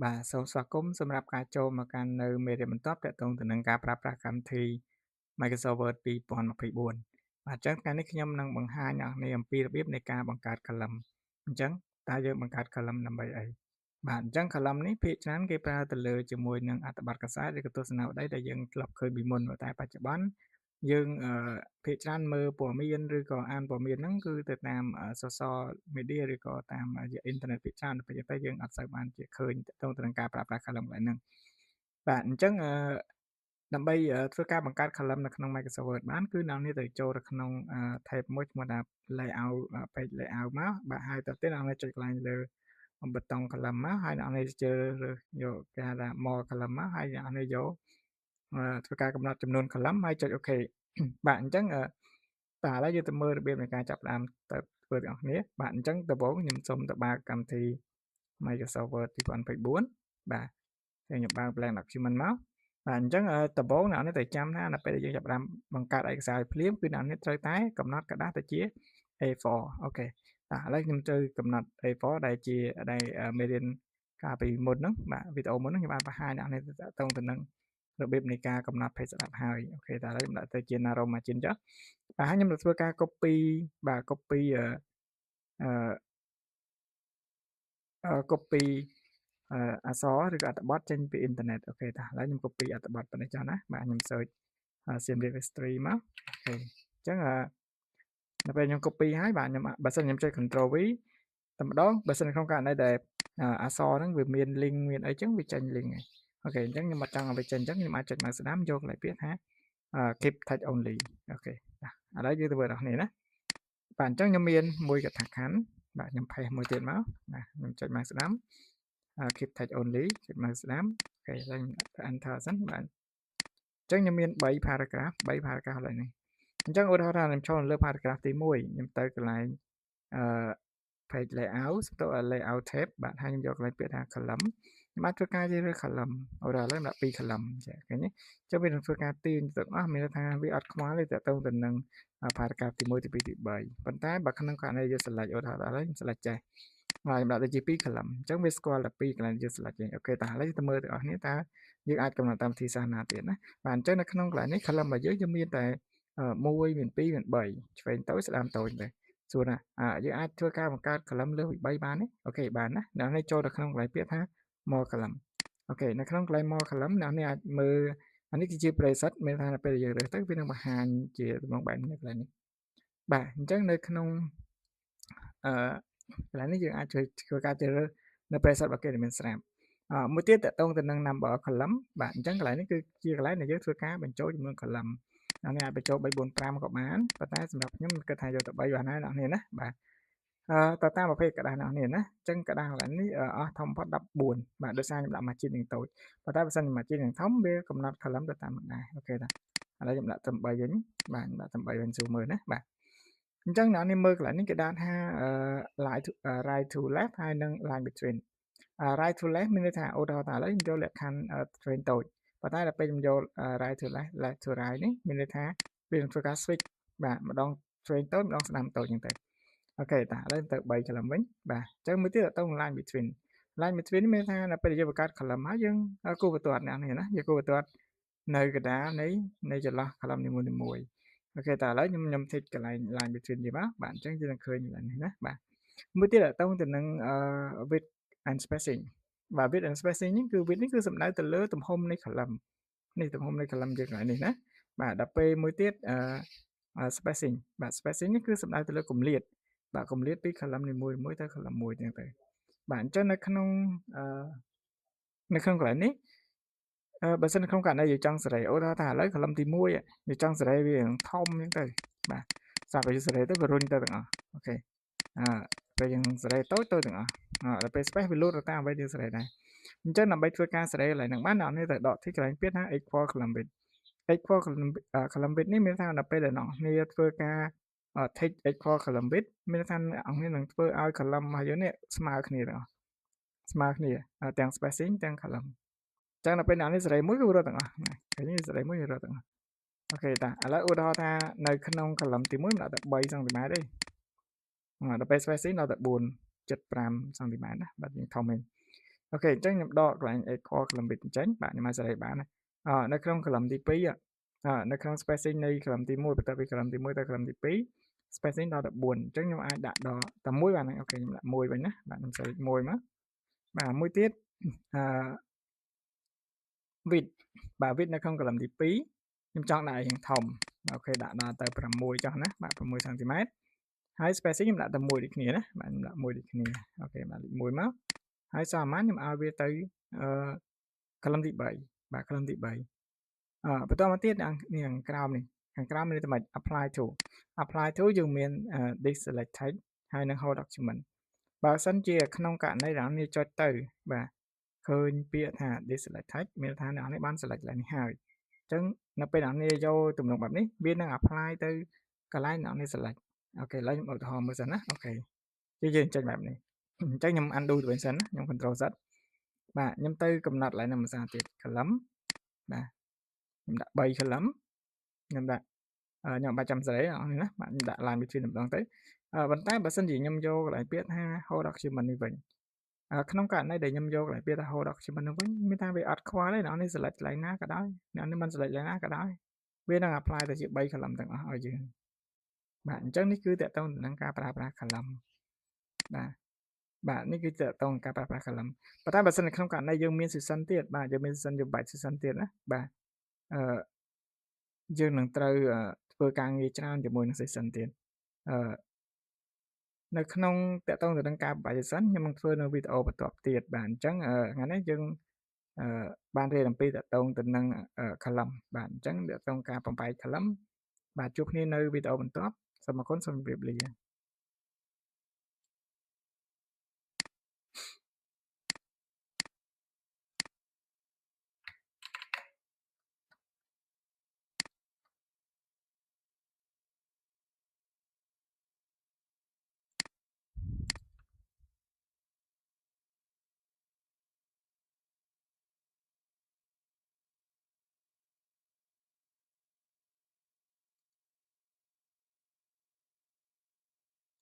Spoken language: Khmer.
បាទសូមស្វាគមន៍សម្រាប់ការចូលមកកាន់នៅមេរៀនបន្ទាប់ទាក់ទងទៅនឹងការប្រើប្រាស់កម្មវិធី Microsoft Word 2024បាទអញ្ចឹងថ្ងៃនេះខ្ញុំនឹងបង្ហាញអ្នកនរអំពីរបៀបនៃការបង្កើត column អញ្ចឹងតើយើងបង្កើត column ដើម្បីអីបាទអញ្ចឹង column នេះភាគច្រើនគេប្រើទៅលើជាមួយនឹងអត្ថបទកាសែតឬក៏ទស្សនាវដ្តីដែលយើងធ្លាប់ឃើញពីមុនតែបច្ចុប្បន្នយើងភាគច្រើនមើលព័ត៌មានឬក៏អានព័ត៌មានហ្នឹងគឺទៅតាមsocial media ឬក៏តាមរយៈអ៊ីនធឺណិតភាគច្រើនពេលទៅយើងអត់សូវបានជាឃើញទាក់ទងទៅនឹងការប្រើប្រាស់ column កន្លែងហ្នឹងបាទអញ្ចឹងដើម្បីធ្វើការបង្កើត column នៅក្នុង Microsoft Word បានគឺអ្នកនេះត្រូវចូលទៅក្នុងtab មួយឈ្មោះថា layout page layout មកបាទហើយទៅទៀតអ្នកនេះចុចកន្លែងលើប៊ូតុង column មកហើយអ្នកនេះជ្រើសរើសយកគេហៅថា more column មកហើយអ្នកនេះយកធ្វើការកំណត់ចំនួន column ហើយចុចអូខេបាទអញ្ចឹងបាទឥឡូវយើងទៅមើលរបៀបនៃការចាប់ផ្ដើមទៅធ្វើទាំងអស់គ្នាបាទអញ្ចឹងដំបូងខ្ញុំសូមទៅបើកកម្មវិធី Microsoft Word 2024បាទហើយខ្ញុំបើក blank document មកបាទអញ្ចឹងដំបូងអ្នកនេះត្រូវចាំថានៅពេលដែលយើងចាប់ផ្ដើមបង្កើតឯកសារភ្លាមគឺអ្នកនេះត្រូវតែកំណត់กระดาษទៅជា A4 អូខេបាទឥឡូវខ្ញុំត្រូវកំណត់ A4 ដែលជាដែលមេរៀនកាលពីមុនហ្នឹងបាទវីដេអូមុនហ្នឹងខ្ញុំបានបង្ហាញអ្នកនេះតទៅនឹងរបៀបនៃការកំណត់ page ស្ដាប់ហើយអូខេតែឥឡូវខ្ញុំដាក់ទៅជា narrow margin ចុះបាទហើយខ្ញុំនឹងធ្វើការ copy បាទ copy copy អក្សរឬក៏អត្ថបទចេញពីអ៊ីនធឺណិតអូខេតាឥឡូវខ្ញុំ copy អត្ថបទប៉ុណ្ណេះចុះណាបាទខ្ញុំ search សៀមរាប history មកអូខេអញ្ចឹងនៅពេលខ្ញុំ copy ហើយបាទខ្ញុំបើសិនខ្ញុំចុច control V តែម្ដងបើសិនក្នុងករណីដែលអក្សរហ្នឹងវាមាន link មានអីចឹងវាចេញ link ហើយអូខេអញ្ចឹងខ្ញុំអត់ចង់ឲ្យវាចេញអញ្ចឹងខ្ញុំអាចចុច mouse ស្ដាំយកកន្លែងពាក្យថា keep text only អូខេឥឡូវយើងទៅមើលដល់គ្នាណាបាទអញ្ចឹងខ្ញុំមានកថាខណ្ឌបាទខ្ញុំ paste មួយទៀតមកបាទខ្ញុំចុច mouse ស្ដាំkeep text only ចុច mouse ស្ដាំអូខេហើយខ្ញុំ enter សិនបាទអញ្ចឹងខ្ញុំមាន3 paragraph 3 paragraph ឡើយនេះអញ្ចឹងឧទាហរណ៍ថាខ្ញុំចូលលើ paragraph ទី1ខ្ញុំទៅកន្លែងអឺ page layout ទៅ layout tab បាទហើយខ្ញុំយកកន្លែងពាក្យថា column ខ្ញុំអាចធ្វើការជ្រើសរើស column ឧទាហរណ៍ឡើងដាក់2 column ចាឃើញទេអញ្ចឹងវានឹងធ្វើការទាញទាំងអស់មានន័យថាវាអត់ខ្វល់ទេតទៅនឹង paragraph ទី1ទី2ទី3ប៉ុន្តែបើក្នុងករណីយើង select ឧទាហរណ៍ឥឡូវខ្ញុំ select ចេះហើយខ្ញុំដាក់ទៅជា2 column អញ្ចឹងវាស្គាល់តែ2កន្លែងយើង select ចេញអូខេតោះឥឡូវទៅមើលទាំងអស់គ្នាតើយើងអាចកំណត់តាមវិធីសាស្ត្រណាទៀតណាបាទអញ្ចឹងនៅក្នុងកន្លែងនេះ column របស់យើងមានតែ1មាន2មាន3ឆ្វេងតូចស្ដាំតូចទេសួរថាយើងអាចធ្វើការបង្កើត column លើសពី3បានទេអូខេបានណាអ្នកនេះចូលទៅក្នុងកន្លែងពាក្យថា more column អូខេនៅក្នុងកន្លែង more column អ្នកនេះអាចមើលអានេះគឺជា preset មានថាពេលយើងរើសទៅវានឹងបង្ហាញជាដំណងបែបនេះកន្លែងនេះបាទអញ្ចឹងនៅក្នុងអឺកន្លែងនេះយើងអាចធ្វើការជ្រើសរើសនៅ preset របស់គេដែលមានស្រាប់មួយទៀតតកតងទៅនឹង number column បាទអញ្ចឹងកន្លែងនេះគឺជាកន្លែងដែលយើងធ្វើការបញ្ចូលចំនួន column អ្នកនេះអាចបញ្ចូល3 4 5ក៏បានប៉ុន្តែសម្រាប់ខ្ញុំគិតថាយកតែ3បានហើយអ្នកនេះណាបាទទៅតាមប្រភេទกระดาษអ្នកនេះណាអញ្ចឹងกระดาษកន្លែងនេះអស់ធំបំផុត14បាទដោយសារខ្ញុំដាក់ margin នឹងតូចប៉ុន្តែបើសិនជា margin នឹងធំវាកំណត់ column ទៅតាមនឹងដែរអូខេតាឥឡូវខ្ញុំដាក់ត្រឹម3វិញបាទដាក់ត្រឹម3វិញសួរមើលណាបាទអញ្ចឹងអ្នកនេះមើលកន្លែងនេះគេដាក់ថា right to left ហើយនិង line between right to left មានន័យថាឧទាហរណ៍ថាឥឡូវខ្ញុំយកលក្ខខណ្ឌ train តូចប៉ុន្តែដល់ពេលខ្ញុំយក right to left left to right នេះមានន័យថាវានឹងធ្វើការ switch បាទម្ដង train តូចម្ដងស្ដាំតូចអញ្ចឹងទៅអូខេតាឥឡូវទៅ3 column វិញបាទអញ្ចឹងមួយទៀតទៅ line between line between មានថាដល់ពេលយើងបង្កើត column ហើយយើងគូបន្ទាត់អ្នកនេះណាយើងគូបន្ទាត់នៅកណ្ដាលនៃចន្លោះ column នីមួយៗអូខេតើឥឡូវខ្ញុំ tick កន្លែង line between នេះមកបាទអញ្ចឹងយើងនឹងឃើញកន្លែងនេះណាបាទមួយទៀតតទៅនឹង width and spacing បាទ width and spacing នេះគឺ width នេះគឺសំដៅទៅលើទំហំនៃ column នេះទំហំនៃ column យើងកន្លែងនេះណាបាទដល់ពេលមួយទៀតspacing បាទ spacing នេះគឺសំដៅទៅលើគម្លាតបាទគម្លាតពី column នីមួយៗទៅ column មួយហ្នឹងទៅបាទអញ្ចឹងនៅក្នុងកន្លែងនេះបើសិនក្នុងករណីយើងចង់សេរីឧទាហរណ៍ថាឥឡូវ column ទី1យើងចង់សេរីវាធំអញ្ចឹងទៅបាទសម្រាប់យើងសេរីទៅវារុញទៅទាំងអស់អូខេពេលយើងសេរីតូចទាំងអស់ដល់ពេល space វាលោតទៅតាមអ្វីយើងសេរីដែរអញ្ចឹងដើម្បីធ្វើការសេរីកន្លែងហ្នឹងបានអ្នកនេះត្រូវដក tick កន្លែងពាក្យថា equal column width equal column width នេះមានថាដល់ពេលដែលអ្នកគ្នាធ្វើការtick equal column width មានថាអ្នកគ្នានឹងធ្វើឲ្យ column របស់យើងនេះស្មើគ្នាទាំងអស់ស្មើគ្នាទាំង spacing ទាំង column អញ្ចឹងដល់ពេលអ្នកនេះសេរីមួយគឺរត់ទាំងអស់ឃើញសេរីមួយរត់ទាំងអស់អូខេតាឥឡូវឧទាហរណ៍ថានៅក្នុង column ទី1ដាក់តែ3សង់ទីម៉ែត្រទេដល់ពេល spacing ដល់តែ4.5សង់ទីម៉ែត្រណាបាទយើងធំមែន អូខេអញ្ចឹងខ្ញុំដកកន្លែង equal column bit ចេញបាទខ្ញុំអាចសេរីបាននៅក្នុង column ទី2នៅក្នុង spacing នៃ column ទី1បន្ទាប់ពី column ទី1ទៅ column ទី2 spacing ដល់14អញ្ចឹងខ្ញុំអាចដាក់ដល់តែមួយបាទអូខេខ្ញុំដាក់មួយវិញណាបាទខ្ញុំសេរីមួយមកបាទមួយទៀតwidth បាទ width នៅក្នុង column ទី2ខ្ញុំចង់ដាក់ឲ្យធំអូខេដាក់ដល់ទៅ6ចុះណាបាទ6 cm ហើយ spacing ខ្ញុំដាក់តែមួយដូចគ្នាណាបាទខ្ញុំដាក់មួយដូចគ្នាអូខេបាទលេខ1មកហើយសល់ប៉ុន្មានខ្ញុំឲ្យវាទៅcolumn ទី3បាទ column ទី3បន្តមកទៀតនេះខាងក្រោមនេះខាងក្រោមនេះតែមិន apply to យើងមាន deselect text ហើយនឹង whole document បើសិនជាក្នុងករណីដែលអ្នកចុចទៅបាទឃើញពាក្យថា deselect text មានថាអ្នកនេះបាន select ឡើងនេះហើយអញ្ចឹងនៅពេលអ្នកនេះយកទំនុកបែបនេះវានឹង apply ទៅកន្លែងអ្នកនេះ select អូខេឥឡូវខ្ញុំឧទាហរណ៍មើលសិនណាអូខេយើងចេញបែបនេះអញ្ចឹងខ្ញុំ undo ទៅវិញសិនណាខ្ញុំ control z បាទខ្ញុំទៅកំណត់ឡើងនៅភាសាទៀត column បាទខ្ញុំដាក់3 column ខ្ញុំដាក់ខ្ញុំបាច់ចាំសេរីអស់នេះណាបាទខ្ញុំដាក់ line between ម្ដងទៅប៉ុន្តែបើសិនជាខ្ញុំយកកន្លែងពាក្យថា whole document នេះវិញក្នុងករណីដែលខ្ញុំយកកន្លែងពាក្យថា whole document នេះវិញមានថាវាអត់ខ្វល់ទេអ្នកនេះ select កន្លែងណាក៏ដោយអ្នកនេះមិន select កន្លែងណាក៏ដោយវានឹង apply ទៅជា3 column ទាំងអស់ឲ្យយើងបាទអញ្ចឹងនេះគឺតកតងទៅនឹងការប្រើប្រាស់ column បាទនេះគឺតកតងការប្រើប្រាស់ column ប៉ុន្តែបើសិននៅក្នុងករណីយើងមាន session ទៀតបាទយើងមាន session យើងបាច់ session ទៀតណាបាទយើងនឹងត្រូវធ្វើការងារច្រើនជាមួយនឹង session ទៀតនៅក្នុងតកតងទៅនឹងការបំបែក session ខ្ញុំនឹងធ្វើនៅវីដេអូបន្ទាប់ទៀតបាទអញ្ចឹងថ្ងៃនេះយើងបានរៀនអំពីតកតងទៅនឹង column បាទអញ្ចឹងតកតងការបំបែក column បាទជួបគ្នានៅវីដេអូបន្ទាប់សូមអរគុណសូមជម្រាបលា